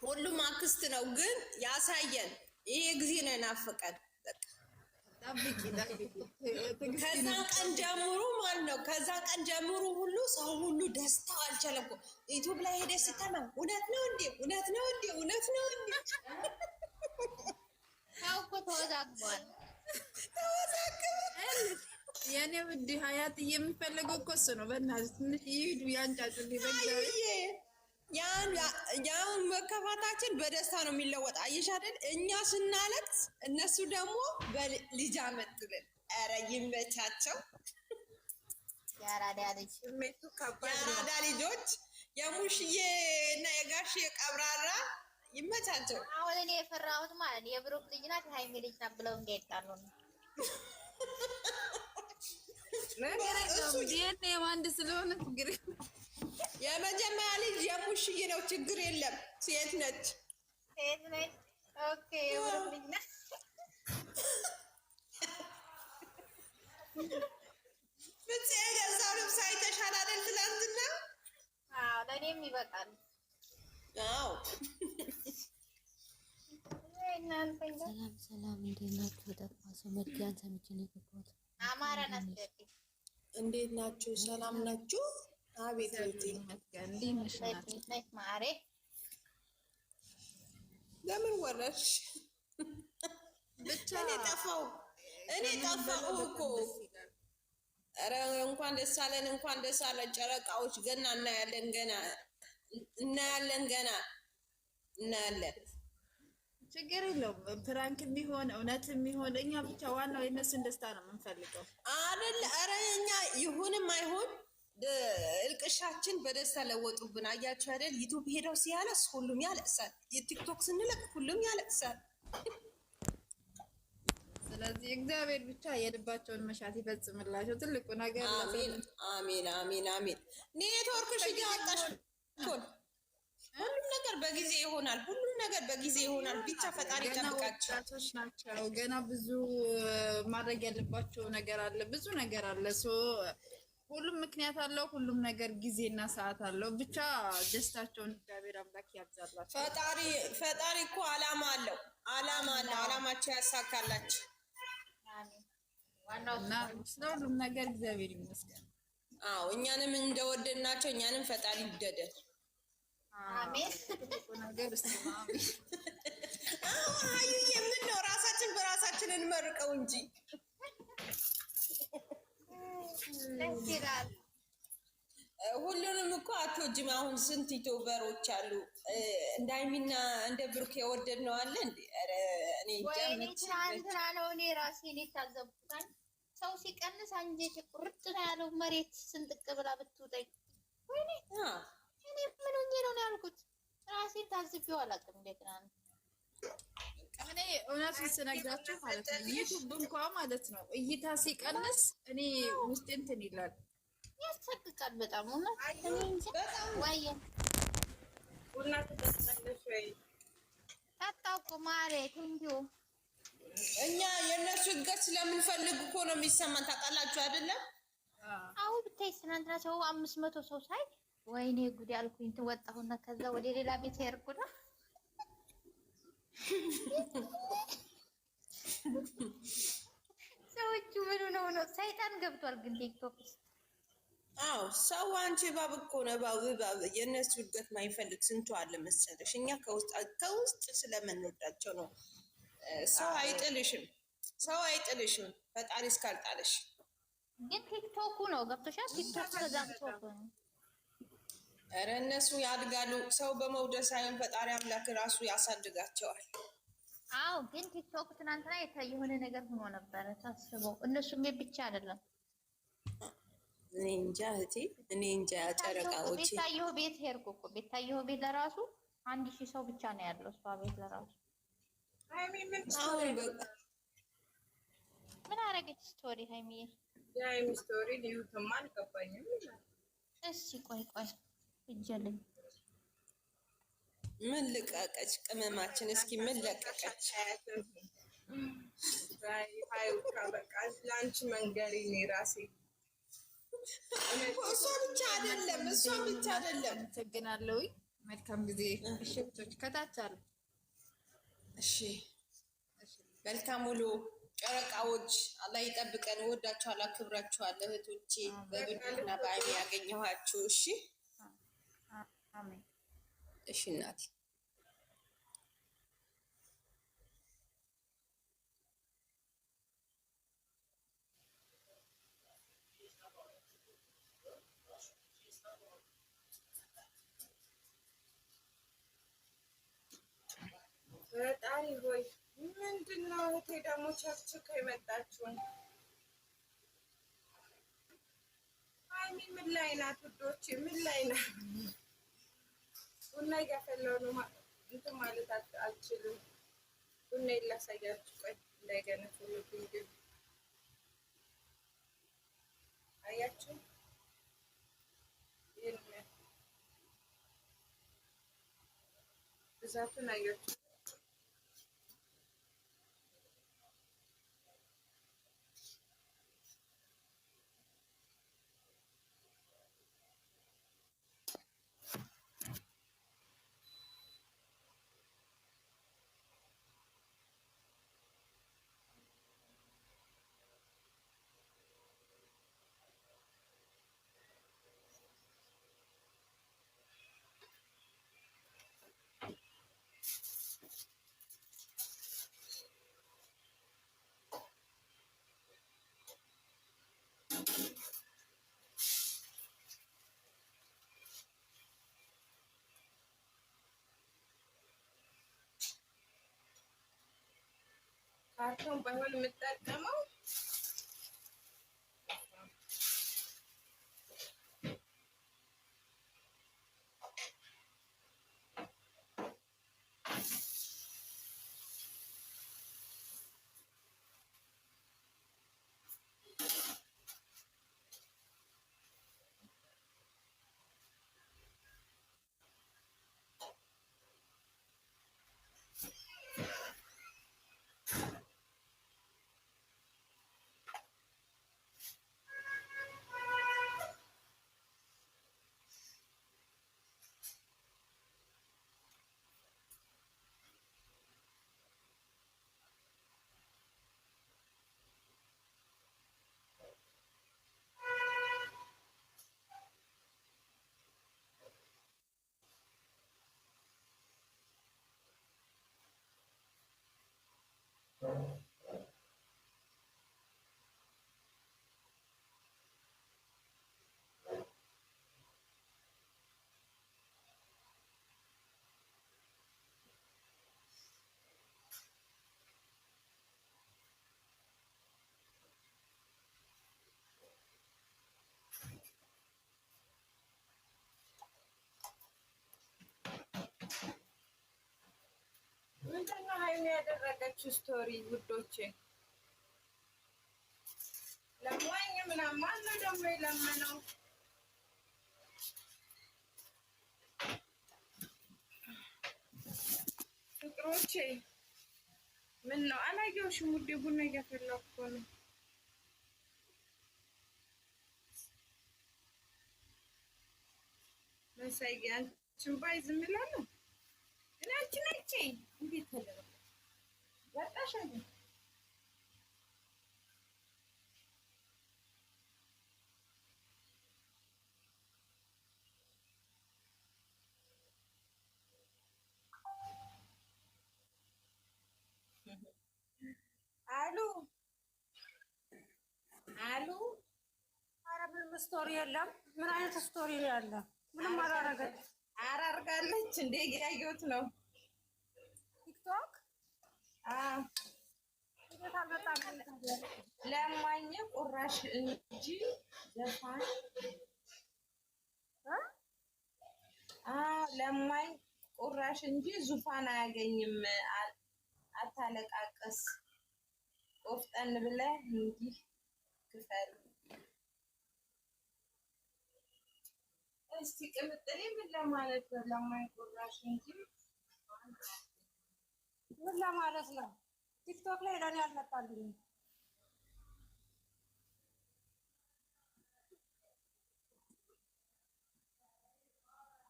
ሁሉም አክስት ነው ግን ያሳየን። ይሄ ጊዜ ነው ናፈቀን። ከዛ ቀን ጀምሮ ማለት ነው። ከዛ ቀን ጀምሮ ሁሉ ሰው ሁሉ ደስታው አልቻለም እኮ ዩቲዩብ ላይ ሄደ ስተማ እውነት ነው እንዴ እውነት ነው እንዴ እውነት ነው እንዴ ሰው እኮ ተወዛግቧል። የኔ ውድ ሀያት የሚፈለገው እኮ እሱ ነው። በእናትህ ትንሽ ይሄዱ ያንጫጩልኝ በእግዚአብሔር ያን መከፋታችን በደስታ ነው የሚለወጥ። አየሽ አይደል? እኛ ስናለቅስ እነሱ ደግሞ በልጅ አመጡልን። ኧረ ይመቻቸው። የአራዳ ልጅ የአራዳ ልጆች የሙሽዬ እና የጋሽ ቀብራራ ይመቻቸው። አሁን እኔ የፈራሁት ማለት የብሩክ ልጅ ናት የሀይሚ ልጅ ናት ብለው እንዳይጣሉ ነው። ነገር አንድ ስለሆነ ችግር የመጀመሪያ ልጅ የሙሽዬ ነው፣ ችግር የለም። ሴት ነች። ኦኬ የብሩክ ልጅ ናት። ፍፄ የገዛው ልብስ አይተሻል አይደል? ትናንትና ለእኔም ይበቃል። አዎ ሰላም ሰላም፣ እንዴት ናችሁ? የጠፋ ሰው መድጊያን ሰምቼ ነው የገባሁት። አማራ ናት። እንዴት ናችሁ? ሰላም ናችሁ? አቤት ማሬ ለምን ወረድሽ? ብቻ እኔ ጠፋሁ እኮ። ኧረ እንኳን ደስ አለን፣ እንኳን ደስ አለን ጨረቃዎች። ገና እናያለን፣ እናያለን። ችግር የለውም። ፕራንክ የሚሆን እውነት የሚሆን እኛ ብቻ ዋናው የነሱን ደስታ ነው የምንፈልገው አይደል? ኧረ እኛ ይሁንም አይሆን እልቅሻችን በደስታ ለወጡብን። አያችሁ አይደል? ዩቲዩብ ሄደው ሲያለቅስ ሁሉም ያለቅሳል። የቲክቶክ ስንለቅ ሁሉም ያለቅሳል። ስለዚህ እግዚአብሔር ብቻ የልባቸውን መሻት ይፈጽምላቸው። ትልቁ ነገር አሜን አሜን አሜን አሜን። ኔትወርክሽ እያወጣሽ ሁሉም ነገር በጊዜ ይሆናል። ሁሉም ነገር በጊዜ ይሆናል። ብቻ ፈጣሪ ይጠብቃቸው። ናቸው ገና ብዙ ማድረግ ያለባቸው ነገር አለ፣ ብዙ ነገር አለ። ሁሉም ምክንያት አለው። ሁሉም ነገር ጊዜና ሰዓት አለው። ብቻ ደስታቸውን እግዚአብሔር አምላክ ያብዛላቸው። ፈጣሪ እኮ አላማ አለው። አላማቸው ያሳካላቸው። እና ስለሁሉም ነገር እግዚአብሔር ይመስገን። አዎ እኛንም እንደወደድናቸው እኛንም ፈጣሪ ይውደደን። አሜን። ነገር አሜን። የምንለው ራሳችን በራሳችን እንመርቀው እንጂ ሁሉንም እኮ አትወጂም። አሁን ስንት ዩቲዩበሮች አሉ እንደ ሀይሚና እንደ ብሩክ የወደድ ነው አለ እንዴ? ኧረ እኔ ትናንትና ነው እኔ ራሴን የታዘብኩት። ሰው ሲቀንስ አንጀቴ ቁርጥ ነው ያለው። መሬት ስንጥቅ ብላ ብትውጠኝ ወይኔ እኔ ምን ሆኜ ነው ያልኩት። ራሴን ታዝቤው አላውቅም። እንደገና ነው እኔ እውነቱን ስነግራችሁ ማለት ነው ዩቲዩብ እንኳን ማለት ነው እይታ ሲቀንስ እኔ ውስጥ እንትን ይላል፣ ያሰቅቃል በጣም እውነት። እኔ እንጃ ዋየ ቡና ትጠጣለሽ ወይ? ጠጣሁ እኮ ማሬ ቴንኪው። እኛ የእነሱ እድገት ስለምንፈልግ እኮ ነው የሚሰማን። ታውቃላችሁ አይደለም? አዎ ብታይ ትናንትና ሰው 500 ሰው ሳይ ወይኔ ጉድ አልኩኝ። ትወጣሁና ከዛ ወደ ሌላ ቤት ሄድኩና ሰዎቹ ምን ነው ሰይጣን ገብቷል ግን ቲክቶክ ውስጥ። አዎ ሰው አንቺ እባብ እኮ ነው እባብ። የእነሱ እድገት ማይፈልግ ስንቱ አለ መሰለሽ። እኛ ከውስጥ ስለምንወዳቸው ነው። ሰው አይጥልሽም ፈጣሪ እስካልጣለሽ። ግን ቲክቶኩ ነው ገብቶሻል። ቲክቶክ ተዛምቶ ነው። ኧረ እነሱ ያድጋሉ። ሰው በመውደድ ሳይሆን ፈጣሪ አምላክ ራሱ ያሳድጋቸዋል። አዎ ግን ቲክቶክ ትናንትና የሆነ ነገር ሆኖ ነበረ ታስበው። እነሱም ብቻ አይደለም። እኔ እንጃ እህቴ፣ እኔ እንጃ። ጨረቃዎች ቤታየሁ ቤት ሄድኩ እኮ ቤታየሁ ቤት ለራሱ 1000 ሰው ብቻ ነው ያለው። እሷ ቤት ለራሱ ምን አረገች? ስቶሪ ሃይሚዬ የሃይሚ ስቶሪ ሊዩትማ አልገባኝም። እሺ ቆይ እጀልኝ ምን ልቀቀች? ቅመማችን እስኪ ምን ለቀቀች? ሀይውካ በቃ ለአንቺ መንገሪ እኔ ራሴ እሷ ብቻ አይደለም። አመሰግናለሁ። መልካም ጊዜ። እሺ ከታች አሉ። እሺ መልካም ውሎ ጨረቃዎች። አላህ ይጠብቀን። እወዳችኋለሁ፣ አክብራችኋለሁ እህቶቼ። በብዱና በአይኔ ያገኘኋችሁ። እሺ አሜን። እሺ እናቴ ፈጣሪ ሆይ ምንድን ነው? እህቴ ደግሞ ቸክችካ የመጣችው ሀይሚ ምን ላይ ናት? ውዶቼ ምን ላይ ናት? ቡና እያፈላሁ ነው። እንትን ማለት አልችልም። ቡና ላሳያችሁ። ቆይ እንዳይገነፍልብኝ ግን አያችሁ፣ ይህን ብዛቱን አያችሁ። ካርቶን ባይሆን የምጠቀመው ምንድን ነው ሀይሚ ያደረገችው ስቶሪ? ውዶቼ ለማኝ ምናምን ማነው ደግሞ የለመነው? ፍቅሮቼ ምን ነው አላየሁሽም? ውዴ ቡና እያፈላሁ እኮ ነው። መሳይ አንቺን ባይ ዝም እላለሁ። ግን አንቺ ነች እንዴት ተደረገ? ወጣሽ አይደል? አሉ አሉ ኧረ ምንም ስቶሪ የለም። ምን አይነት ስቶሪ ነው ያለ? ምንም አላረገች። ኧረ አድርጋለች እንዴ? ያየሁት ነው ቲክቶክ እንዴት አልመጣም? ለማኝ ቁራሽ እንጂ ዘፋኝ ለማኝ ቁራሽ እንጂ ዙፋን አያገኝም። አታለቃቀስ፣ ቆፍጠን ብለህ እንዲህ ክፈል። እስቲ ቅምጥሌ ምን ለማለት ነው? ለማኝ ቁራሽ እንጂ ምን ለማለት ነው? ቲክቶክ ላይ ለኔ አልመጣልኝም።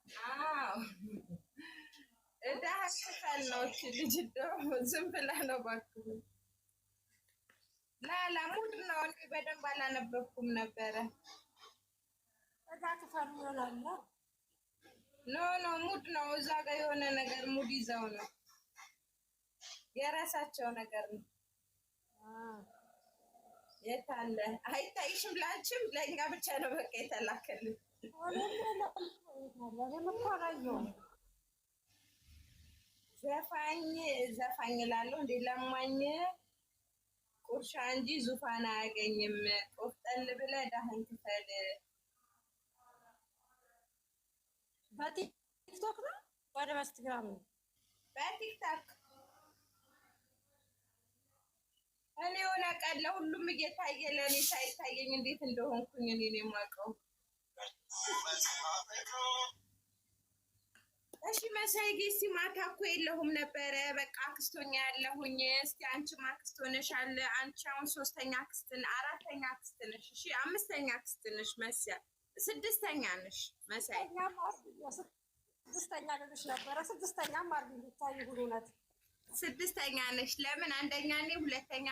አዎ ክፈል ነው እቺ ልጅ ደግሞ ዝም ብላ ነው እባክህ። ላላ ሙድ ነው። እኔ በደንብ አላነበብኩም ነበረ። እዛ ክፈል ይሆናል። ኖ ሙድ ነው። እዛ ጋር የሆነ ነገር ሙድ ይዘው ነው የራሳቸው ነገር ነው። የት አለ አይታይሽም? ላንቺም ለእኛ ብቻ ነው በቃ የተላከልን። ዘፋኝ እላለሁ እንዴ ለማኝ ቁርሻ እንጂ ዙፋን አያገኝም። ቆፍጠን ብለህ ዳህን ክፈል። በቲክቶክ ነው ወደ በኢንስታግራም ነው? በቲክቶክ እኔ ሆነ ቀን ለሁሉም እየታየ ለእኔ ሳይታየኝ እንዴት እንደሆንኩኝ እኔ ነው የማውቀው። እሺ መሳይ ጊዜ ማታ እኮ የለሁም ነበረ። በቃ አክስቶኛ ያለሁኝ። እስቲ አንቺ አክስት ሆነሻል። አንቺ አሁን 3ኛ አክስት፣ 4ኛ አክስት ነሽ። እሺ 5ኛ አክስት ነሽ። መስያ 6ኛ ነሽ። መሳይ 6ኛ ልልሽ ነበረ። 6ኛም አርቢ ልታይ ሁሉነት 6ኛ ነሽ። ለምን 1ኛ እኔ፣ 2ኛ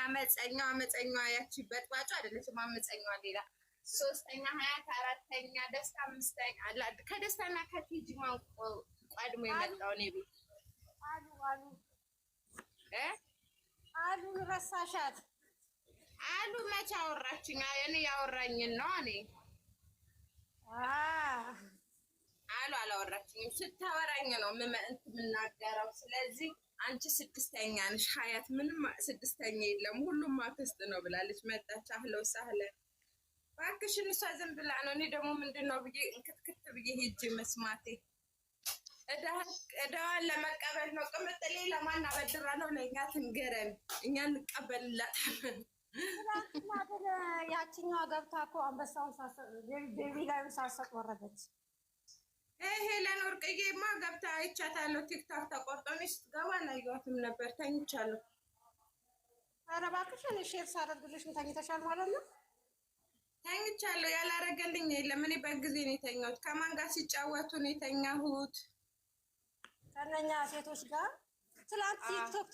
አመፀኛዋ ያቺ በጥባጩ አይደለችም። አመፀኛዋ ሌላ፣ 3ኛ ሀያት፣ 4ኛ ደስታ፣ 5ኛ ከደስታና ከቲጂ ቀድሞ የመጣው እኔ ቤት አሉ ረሳሻት። አሉ መች አወራችኝ? እኔ ያወራኝን ነው። እኔ አሉ አላወራችኝም። ስታወራኝ ነው የምናገረው። ስለዚህ አንቺ 6ኛ ነሽ። ሀያት ምንም 6ኛ የለም ሁሉም አክስት ነው ብላለች። መጣች። አህለው ሳህለ እባክሽን። እሷ ዝም ብላ ነው። እኔ ደግሞ ምንድን ነው ብዬ እንክትክት ብዬ ሄጅ መስማቴ እዳዋን ለመቀበል ነው። ቅምጥሌ ለማን አበድራ ነው? ለእኛ ትንገረን፣ እኛ እንቀበልላታለን። ያችኛዋ ገብታ እኮ አንበሳውን ቤቢ ላይም ሳሰጥ ወረደች። ሄለን ወርቅዬማ ገብታ አይቻታለሁ። ቲክታክ ተቆርጦ እኔ ስትገባ አላየኋትም ነበር። ተኝቻለሁ። ኧረ እባክሽ እኔ ሼር ሳደርግልሽም ተኝተሻል ማለት ነው? ተኝቻለሁ። ያላረገልኝ የለም። እኔ በጊዜ ነው የተኛሁት። ከማን ጋር ሲጫወቱ ነው የተኛሁት? ከእነኛ ሴቶች ጋር። ትላንት ቲክቶክ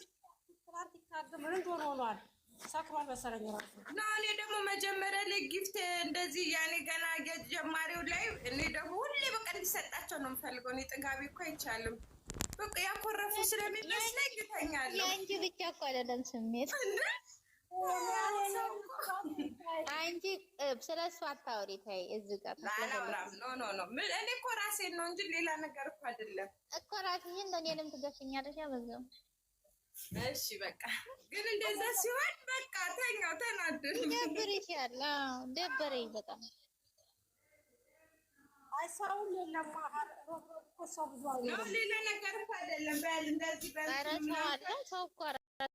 ምን እንደሆነ ሆኗል። ሰክሯል መሰለኝ ራሱ እና እኔ ደግሞ መጀመሪያ ላይ ጊፍት እንደዚህ ያኔ ገና የጀማሪው ላይ እኔ ደግሞ ሁሌ በቃ እንዲሰጣቸው ነው የምፈልገው። እኔ ጥጋቢ እኮ አይቻልም። በቃ ያኮረፉ ስለሚመስለኝ ይተኛለሁ። የአንቺ ብቻ እኮ አይደለም ስሜት። አንቺ ስለ እሱ አታውሪ። ተይ እዚህ ጋር አላወራም። ኖ እኔ እኮ ራሴን ነው እንጂ ሌላ ነገር እኮ አይደለም እኮ ራስሽን እኔንም ትገሽኛለሽ። ያበዛው እሺ በቃ ግን እንደዛ ሲሆን በቃ ተኛው ተናደድኩ። ደብርሻል። ደበረኝ በጣም። አይሳውም የለም ሰው ብዙ ሌላ ነገር እኮ አይደለም። በል እንደዚህ በል ሰው እኮ